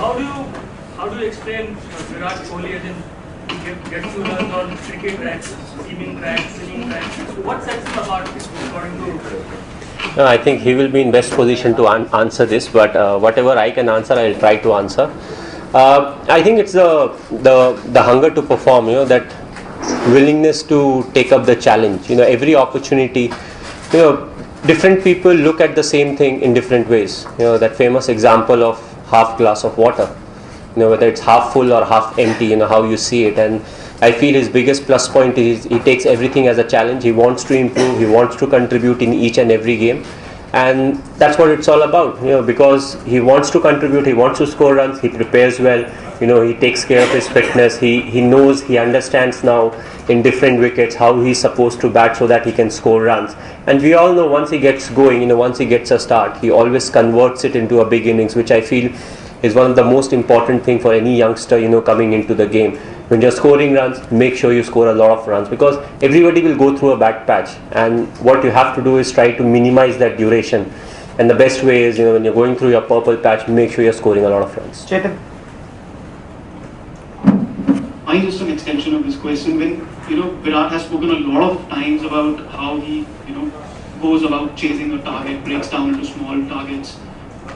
How do you explain Virat Kohli as in he gets to learn on cricket tracks, steaming tracks, singing tracks? What sets him apart according to? No, I think he will be in best position to answer this, but whatever I can answer, I'll try to answer. I think it's the hunger to perform, that willingness to take up the challenge. Every opportunity, different people look at the same thing in different ways. That famous example of half glass of water. Whether it's half full or half empty, how you see it. And I feel his biggest plus point is he takes everything as a challenge. He wants to improve. He wants to contribute in each and every game. And that's what it's all about, because he wants to contribute, he wants to score runs, he prepares well, he takes care of his fitness, he knows, he understands now in different wickets how he's supposed to bat so that he can score runs. And we all know once he gets going, once he gets a start, he always converts it into a big innings, which I feel is one of the most important thing for any youngster, coming into the game. When you're scoring runs, make sure you score a lot of runs, because everybody will go through a bad patch, and what you have to do is try to minimize that duration. And the best way is, when you're going through your purple patch, make sure you're scoring a lot of runs. Chetan. I just an extension of this question. When Virat has spoken a lot of times about how he goes about chasing a target, breaks down into small targets,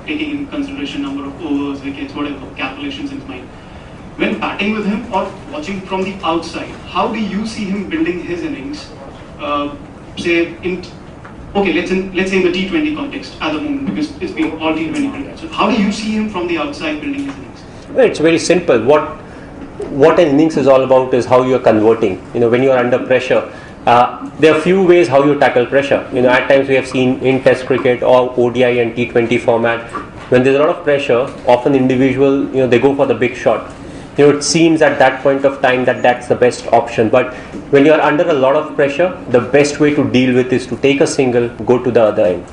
taking in consideration number of overs, wickets, whatever calculations in his mind. When batting with him or watching from the outside, how do you see him building his innings? Let's say in the T20 context at the moment, because it's been all T20 cricket. So how do you see him from the outside building his innings? Well, it's very simple. What an innings is all about is how you are converting. When you are under pressure, there are few ways how you tackle pressure. At times we have seen in Test cricket or ODI and T20 format, when there's a lot of pressure, often individual, they go for the big shot. It seems at that point of time that that's the best option. But when you are under a lot of pressure, the best way to deal with is to take a single, go to the other end.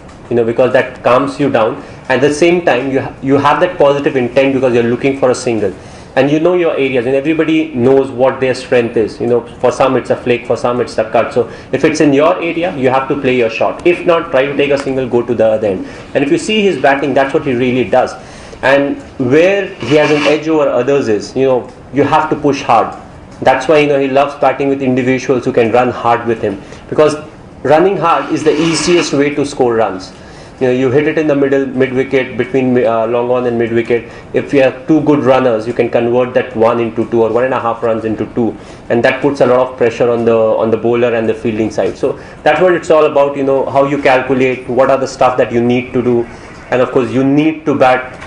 Because that calms you down. At the same time, you have that positive intent because you're looking for a single. And your areas, and everybody knows what their strength is. For some it's a flick, for some it's a cut. So if it's in your area, you have to play your shot. If not, try to take a single, go to the other end. And if you see his batting, that's what he really does. And where he has an edge over others is, you have to push hard. That's why, he loves batting with individuals who can run hard with him. Because running hard is the easiest way to score runs. You hit it in the mid-wicket, between long on and mid-wicket. If you have two good runners, you can convert that 1 into 2 or 1.5 runs into 2. And that puts a lot of pressure on the bowler and the fielding side. So that's what it's all about, how you calculate, what are the stuff that you need to do. And of course, you need to bat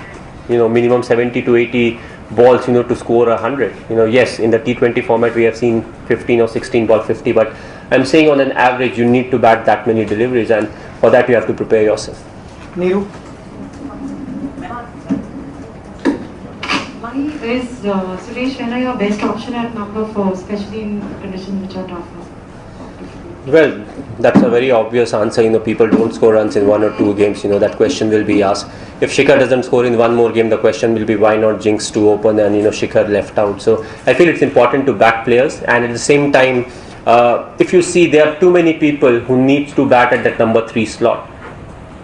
minimum 70 to 80 balls, to score 100. Yes, in the T20 format we have seen 15 or 16 ball 50, but I'm saying on an average you need to bat that many deliveries, and for that you have to prepare yourself. Neeru. Why is Suresh Raina your best option at number 4, especially in conditions which are tougher? Well, that's a very obvious answer. People don't score runs in 1 or 2 games. That question will be asked. If Shikhar doesn't score in 1 more game, the question will be why not jinx to open and Shikhar left out. So I feel it's important to back players, and at the same time, if you see, there are too many people who need to bat at that number 3 slot.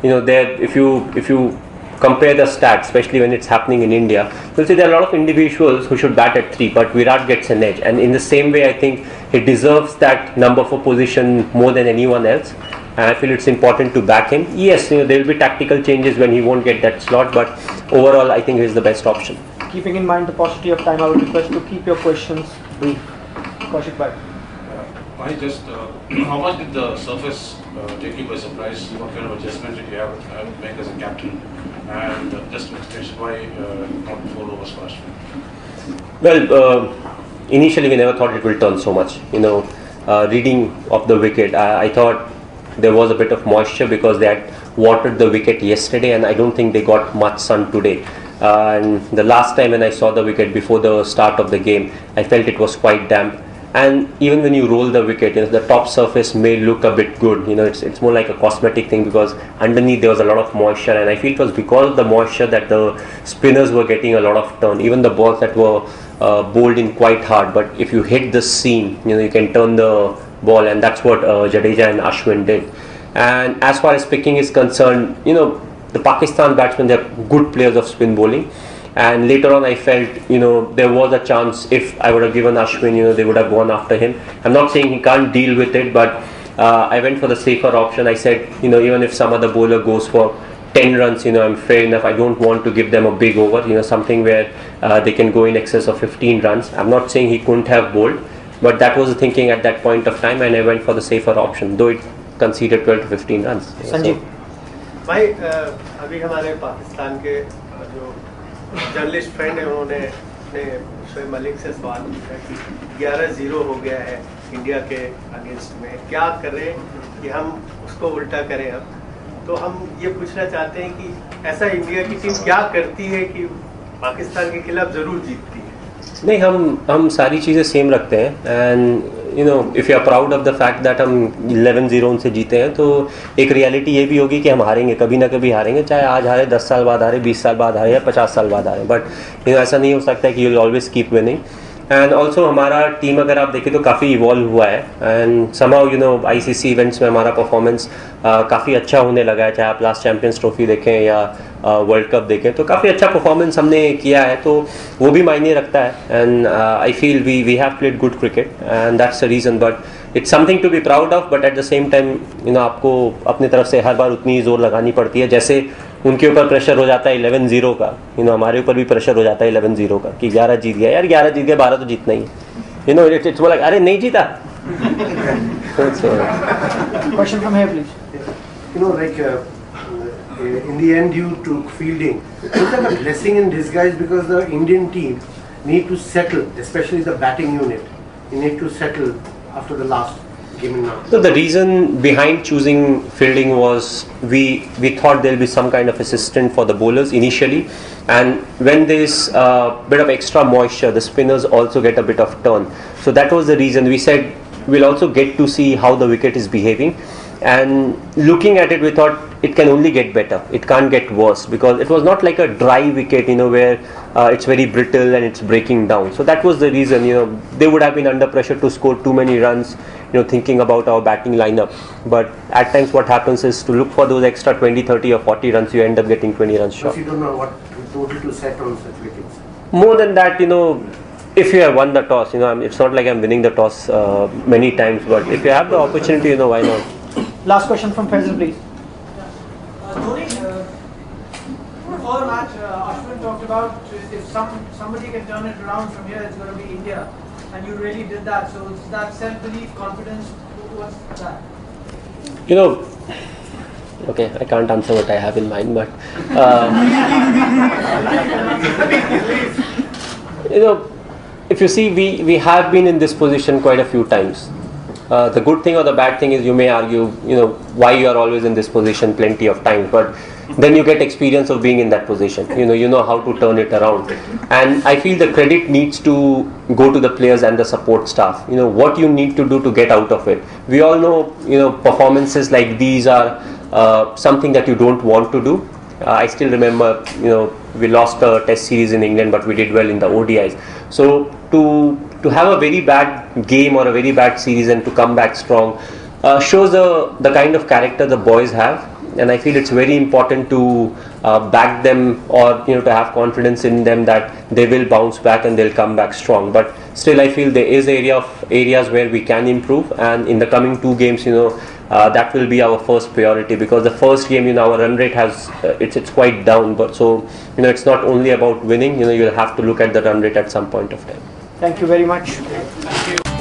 If you compare the stats, especially when it's happening in India, you'll see there are a lot of individuals who should bat at 3, but Virat gets an edge. And in the same way, I think he deserves that number 4 position more than anyone else. And I feel it's important to back him. Yes, there will be tactical changes when he won't get that slot, but overall, I think he's the best option. Keeping in mind the paucity of time, I would request to keep your questions brief. Kaushik Bhai. How much did the surface take you by surprise? What kind of adjustment did you have to make as a captain? And just an extension, why not 4 overs first? Well, initially we never thought it will turn so much. Reading of the wicket, I thought there was a bit of moisture because they had watered the wicket yesterday, and I don't think they got much sun today. And the last time when I saw the wicket before the start of the game, I felt it was quite damp. And even when you roll the wicket, the top surface may look a bit good. It's more like a cosmetic thing because underneath there was a lot of moisture, and I feel it was because of the moisture that the spinners were getting a lot of turn. Even the balls that were bowled in quite hard, but if you hit the seam, you can turn the ball, and that's what Jadeja and Ashwin did. And as far as picking is concerned, the Pakistan batsmen, they're good players of spin bowling. And later on, I felt, there was a chance if I would have given Ashwin, they would have gone after him. I'm not saying he can't deal with it, but I went for the safer option. I said, even if some other bowler goes for 10 runs, I'm fair enough. I don't want to give them a big over, something where they can go in excess of 15 runs. I'm not saying he couldn't have bowled, but that was the thinking at that point of time, and I went for the safer option, though it conceded 12 to 15 runs. Sanjeev. भाई अभी हमारे पाकिस्तान के जो journalist friend है उन्होंने अपने शोएब मलिक से सवाल पूछा कि 11-0 हो गया है इंडिया के अगेंस्ट में, क्या करें कि हम उसको उल्टा करें अब। तो हम ये पूछना चाहते हैं कि ऐसा इंडिया की टीम क्या करती है कि पाकिस्तान के खिलाफ ज़रूर जीतती है। नहीं, हम सारी चीज़ें सेम रखते हैं, and if you are proud of the fact that हम 11-0 उनसे जीते हैं, तो एक रियलिटी ये भी होगी कि हम हारेंगे, कभी ना कभी हारेंगे, चाहे आज हारे, 10 साल बाद हारे, 20 साल बाद हारे या 50 साल बाद हारे, बट ऐसा नहीं हो सकता है कि you will always keep winning. And also हमारा टीम अगर आप देखें तो काफ़ी इवॉल्व हुआ है, एंड समहाउ ICC इवेंट्स में हमारा परफॉर्मेंस काफ़ी अच्छा होने लगा है, चाहे आप लास्ट चैम्पियंस ट्रॉफी देखें या वर्ल्ड कप देखें, तो काफ़ी अच्छा परफॉर्मेंस हमने किया है, तो वो भी मायने रखता है। And I feel we have played good cricket and that's the reason, but it's something to be proud of, but at the same time आपको अपनी तरफ से हर बार उतनी ही जोर लगानी पड़ती है। जैसे उनके ऊपर प्रेशर हो जाता है 11-0 का, हमारे ऊपर भी प्रेशर हो जाता है 11-0 का कि 11 जीत गया यार, 11 जीत गए, 12 तो जीतना ही है, इट्स लाइक अरे नहीं जीता। Question from here, please. In the end you took fielding. Is that a blessing in disguise, because the Indian team need to settle, especially the batting unit, you need to settle after the last game in now? So the reason behind choosing fielding was we thought there will be some kind of assistant for the bowlers initially, and when there's a bit of extra moisture, the spinners also get a bit of turn. So that was the reason we said we'll also get to see how the wicket is behaving. And looking at it, we thought it can only get better. It can't get worse, because it was not like a dry wicket, where it's very brittle and it's breaking down. So that was the reason, they would have been under pressure to score too many runs, thinking about our batting lineup. But at times what happens is to look for those extra 20, 30 or 40 runs, you end up getting 20 runs short. But you don't know what total to set on such wickets. More than that, if you have won the toss, it's not like I'm winning the toss many times, but if you have the opportunity, why not? Last question from Faisal, please. Dhoni, before the match, Ashwin talked about if somebody can turn it around from here, it's going to be India, and you really did that. So is that self-belief, confidence, what's that? Okay, I can't answer what I have in mind, but if you see, we have been in this position quite a few times. The good thing or the bad thing is, you may argue, why you are always in this position plenty of times, but then you get experience of being in that position. You know how to turn it around, and I feel the credit needs to go to the players and the support staff. What you need to do to get out of it. We all know, performances like these are something that you don't want to do. I still remember, we lost a test series in England, but we did well in the ODIs. So to have a very bad game or a very bad series and to come back strong shows the kind of character the boys have, and I feel it's very important to back them, or to have confidence in them that they will bounce back and they'll come back strong. But still, I feel there is areas where we can improve, and in the coming 2 games, that will be our first priority, because the first game, our run rate has it's quite down, but so it's not only about winning. You'll have to look at the run rate at some point of time. Thank you very much. Thank you.